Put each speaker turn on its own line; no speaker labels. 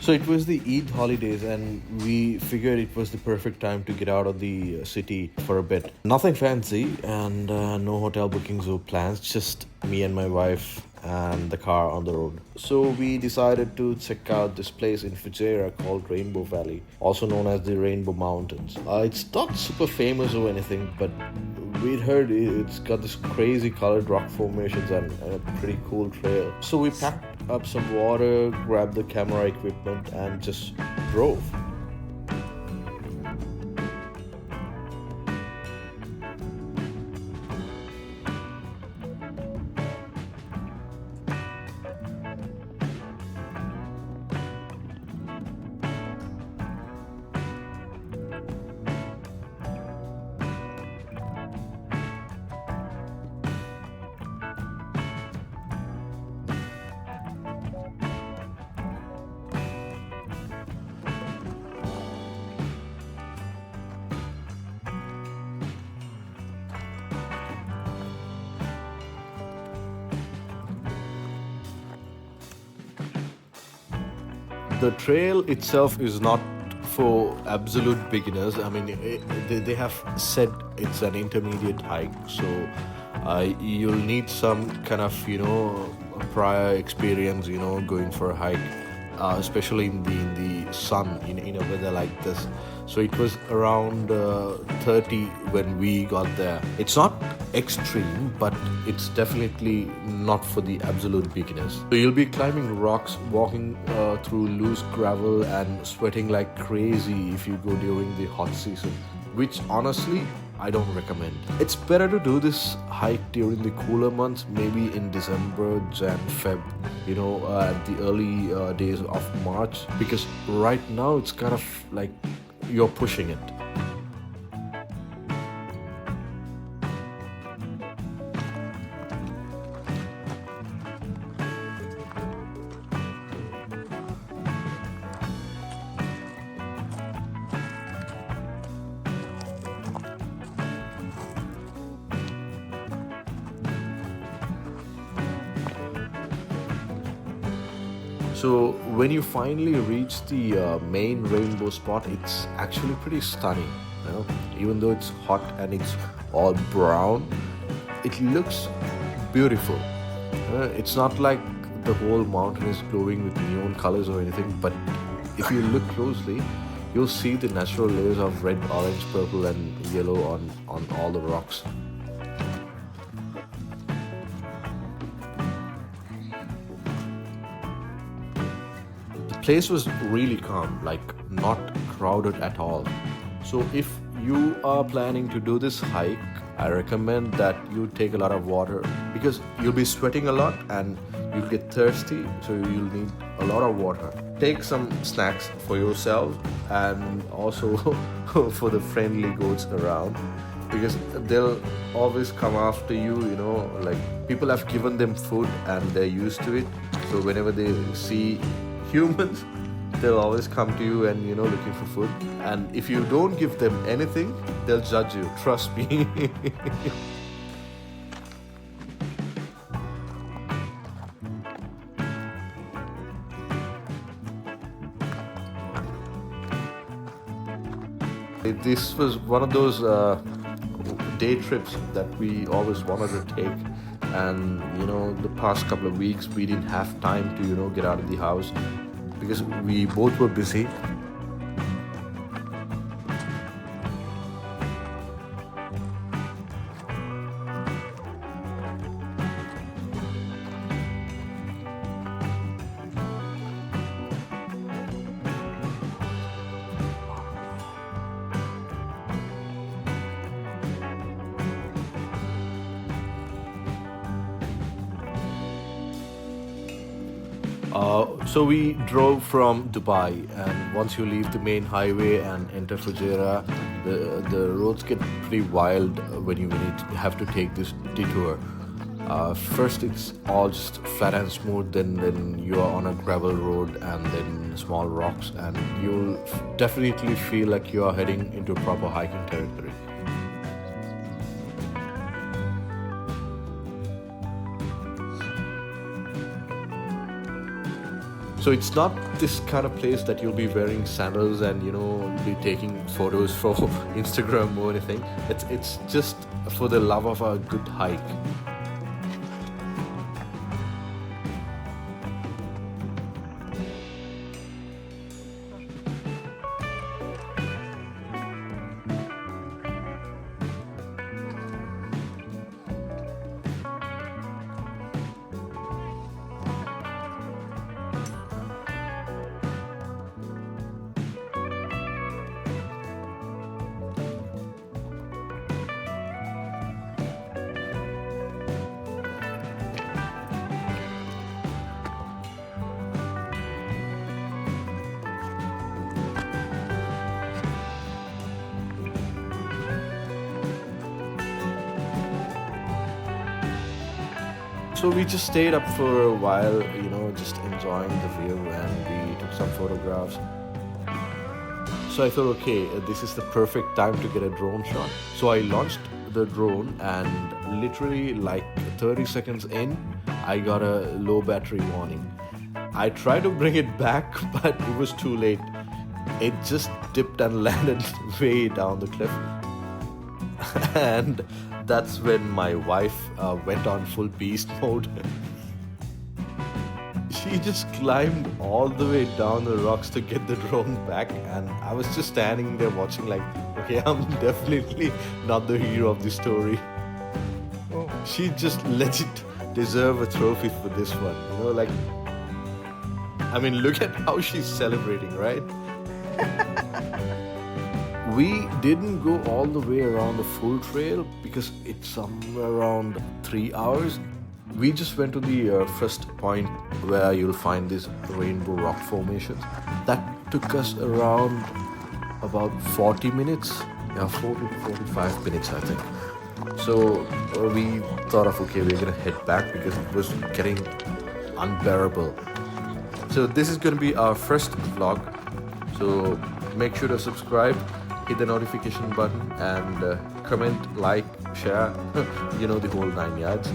So it was the Eid holidays, and we figured it was the perfect time to get out of the city for a bit. Nothing fancy, and no hotel bookings or plans, just me and my wife and the car on the road. So we decided to check out this place in Fujairah called Rainbow Valley, also known as the Rainbow Mountains. It's not super famous or anything, but we'd heard it's got this crazy colored rock formations and a pretty cool trail. So we packed up some water, grabbed the camera equipment, and just drove. The trail itself is not for absolute beginners. I mean, they have said it's an intermediate hike, so you'll need some kind of prior experience, going for a hike, especially in the sun in a weather like this. So it was around 30 when we got there. It's not extreme, but it's definitely not for the absolute beginners. So you'll be climbing rocks, walking through loose gravel, and sweating like crazy if you go during the hot season, which honestly I don't recommend. It's better to do this hike during the cooler months, maybe in December, Jan, Feb, at the early days of March, because right now it's kind of like you're pushing it. So when you finally reach the main rainbow spot, it's actually pretty stunning. Even though it's hot and it's all brown, it looks beautiful. It's not like the whole mountain is glowing with neon colors or anything, but if you look closely, you'll see the natural layers of red, orange, purple, and yellow on all the rocks. Place was really calm, like not crowded at all. So if you are planning to do this hike, I recommend that you take a lot of water, because you'll be sweating a lot and you'll get thirsty, so you'll need a lot of water. Take some snacks for yourself and also for the friendly goats around, because they'll always come after you, like people have given them food and they're used to it. So whenever they see humans, they'll always come to you and looking for food, and if you don't give them anything, they'll judge you, trust me. This was one of those day trips that we always wanted to take, and the past couple of weeks we didn't have time to get out of the house because we both were busy. So we drove from Dubai, and once you leave the main highway and enter Fujairah, the roads get pretty wild when you have to take this detour. First, it's all just flat and smooth. Then you are on a gravel road, and then small rocks, and you'll definitely feel like you are heading into proper hiking territory. So it's not this kind of place that you'll be wearing sandals and be taking photos for Instagram or anything. It's just for the love of a good hike. So we just stayed up for a while, just enjoying the view, and we took some photographs. So I thought, okay, this is the perfect time to get a drone shot. So I launched the drone, and literally like 30 seconds in, I got a low battery warning. I tried to bring it back, but it was too late. It just dipped and landed way down the cliff. And that's when my wife went on full beast mode. She just climbed all the way down the rocks to get the drone back, and I was just standing there watching like, okay, I'm definitely not the hero of the story. She just legit deserve a trophy for this one, like, I mean, look at how she's celebrating, right? We didn't go all the way around the full trail because it's somewhere around 3 hours. We just went to the first point where you'll find these rainbow rock formations. That took us around about 40 minutes. Yeah, 40 to 45 minutes, I think. So we thought of, okay, we're gonna head back because it was getting unbearable. So this is gonna be our first vlog. So make sure to subscribe, hit the notification button, and comment, like, share, the whole 9 yards.